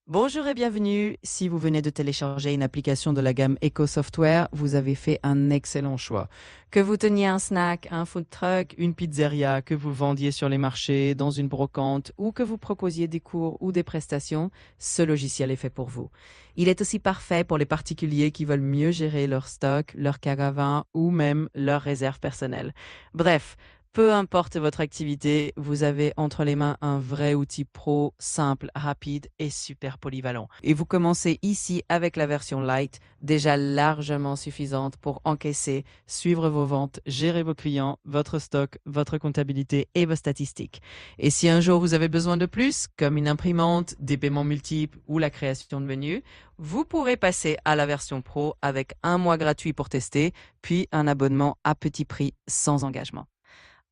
Bonjour et bienvenue. Si vous venez de télécharger une application de la gamme Eco Software, vous avez fait un excellent choix. Que vous teniez un snack, un food truck, une pizzeria, que vous vendiez sur les marchés, dans une brocante ou que vous proposiez des cours ou des prestations, ce logiciel est fait pour vous. Il est aussi parfait pour les particuliers qui veulent mieux gérer leur stock, leur caravane ou même leurs réserves personnelles. Bref, peu importe votre activité, vous avez entre les mains un vrai outil pro, simple, rapide et super polyvalent. Et vous commencez ici avec la version light, déjà largement suffisante pour encaisser, suivre vos ventes, gérer vos clients, votre stock, votre comptabilité et vos statistiques. Et si un jour vous avez besoin de plus, comme une imprimante, des paiements multiples ou la création de menus, vous pourrez passer à la version pro avec un mois gratuit pour tester, puis un abonnement à petit prix sans engagement.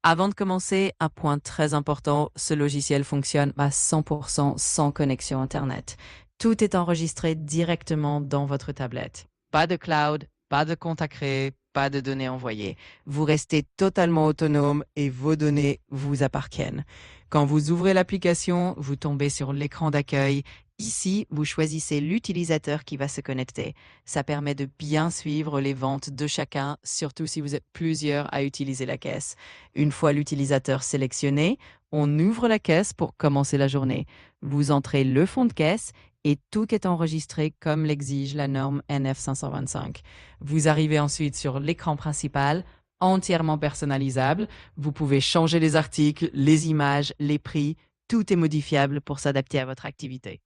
Avant de commencer, un point très important, ce logiciel fonctionne à 100% sans connexion Internet. Tout est enregistré directement dans votre tablette. Pas de cloud, pas de compte à créer, pas de données envoyées. Vous restez totalement autonome et vos données vous appartiennent. Quand vous ouvrez l'application, vous tombez sur l'écran d'accueil. Ici, vous choisissez l'utilisateur qui va se connecter. Ça permet de bien suivre les ventes de chacun, surtout si vous êtes plusieurs à utiliser la caisse. Une fois l'utilisateur sélectionné, on ouvre la caisse pour commencer la journée. Vous entrez le fond de caisse et tout est enregistré comme l'exige la norme NF 525. Vous arrivez ensuite sur l'écran principal, entièrement personnalisable. Vous pouvez changer les articles, les images, les prix. Tout est modifiable pour s'adapter à votre activité.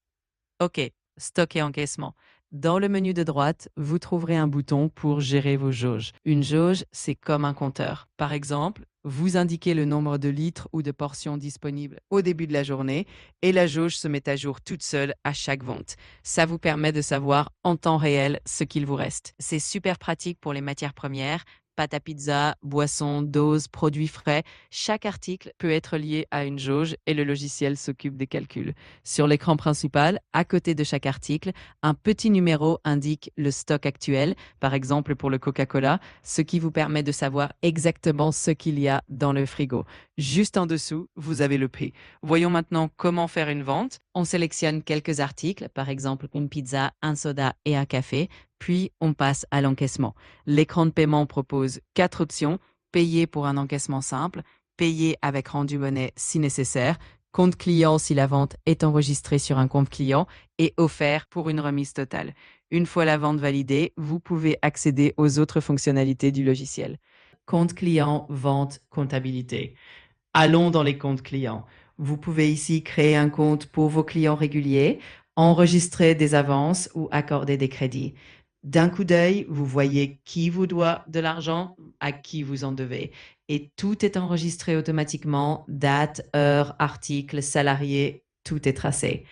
OK, stock et encaissement. Dans le menu de droite, vous trouverez un bouton pour gérer vos jauges. Une jauge, c'est comme un compteur. Par exemple, vous indiquez le nombre de litres ou de portions disponibles au début de la journée et la jauge se met à jour toute seule à chaque vente. Ça vous permet de savoir en temps réel ce qu'il vous reste. C'est super pratique pour les matières premières, pâte à pizza, boissons, doses, produits frais. Chaque article peut être lié à une jauge et le logiciel s'occupe des calculs. Sur l'écran principal, à côté de chaque article, un petit numéro indique le stock actuel, par exemple pour le Coca-Cola, ce qui vous permet de savoir exactement ce qu'il y a dans le frigo. Juste en dessous, vous avez le prix. Voyons maintenant comment faire une vente. On sélectionne quelques articles, par exemple une pizza, un soda et un café, puis on passe à l'encaissement. L'écran de paiement propose 4 options: payer pour un encaissement simple, payer avec rendu monnaie si nécessaire, compte client si la vente est enregistrée sur un compte client et offert pour une remise totale. Une fois la vente validée, vous pouvez accéder aux autres fonctionnalités du logiciel. Compte client, vente, comptabilité. Allons dans les comptes clients. Vous pouvez ici créer un compte pour vos clients réguliers, enregistrer des avances ou accorder des crédits. D'un coup d'œil, vous voyez qui vous doit de l'argent, à qui vous en devez. Et tout est enregistré automatiquement, date, heure, article, salarié, tout est tracé.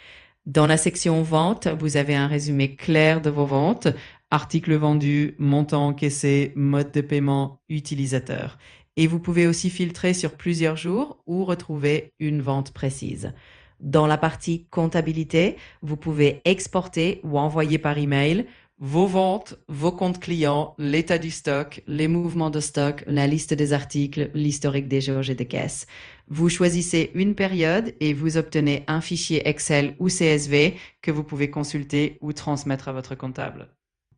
Dans la section vente, vous avez un résumé clair de vos ventes, articles vendus, montant encaissé, mode de paiement, utilisateur. Et vous pouvez aussi filtrer sur plusieurs jours ou retrouver une vente précise. Dans la partie comptabilité, vous pouvez exporter ou envoyer par email vos ventes, vos comptes clients, l'état du stock, les mouvements de stock, la liste des articles, l'historique des jauges et des caisses. Vous choisissez une période et vous obtenez un fichier Excel ou CSV que vous pouvez consulter ou transmettre à votre comptable.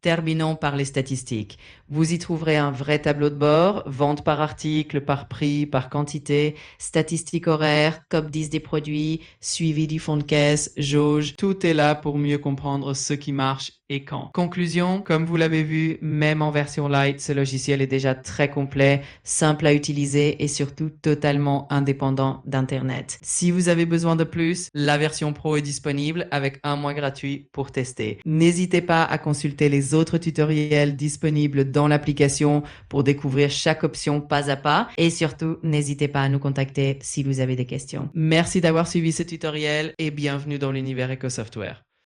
Terminons par les statistiques. Vous y trouverez un vrai tableau de bord, vente par article, par prix, par quantité, statistiques horaires, top 10 des produits, suivi du fond de caisse, jauge. Tout est là pour mieux comprendre ce qui marche et quand. Conclusion, comme vous l'avez vu, même en version light, ce logiciel est déjà très complet, simple à utiliser et surtout totalement indépendant d'Internet. Si vous avez besoin de plus, la version pro est disponible avec un mois gratuit pour tester. N'hésitez pas à consulter les autres tutoriels disponibles dans l'application pour découvrir chaque option pas à pas et surtout, n'hésitez pas à nous contacter si vous avez des questions. Merci d'avoir suivi ce tutoriel et bienvenue dans l'univers EcoSoftware.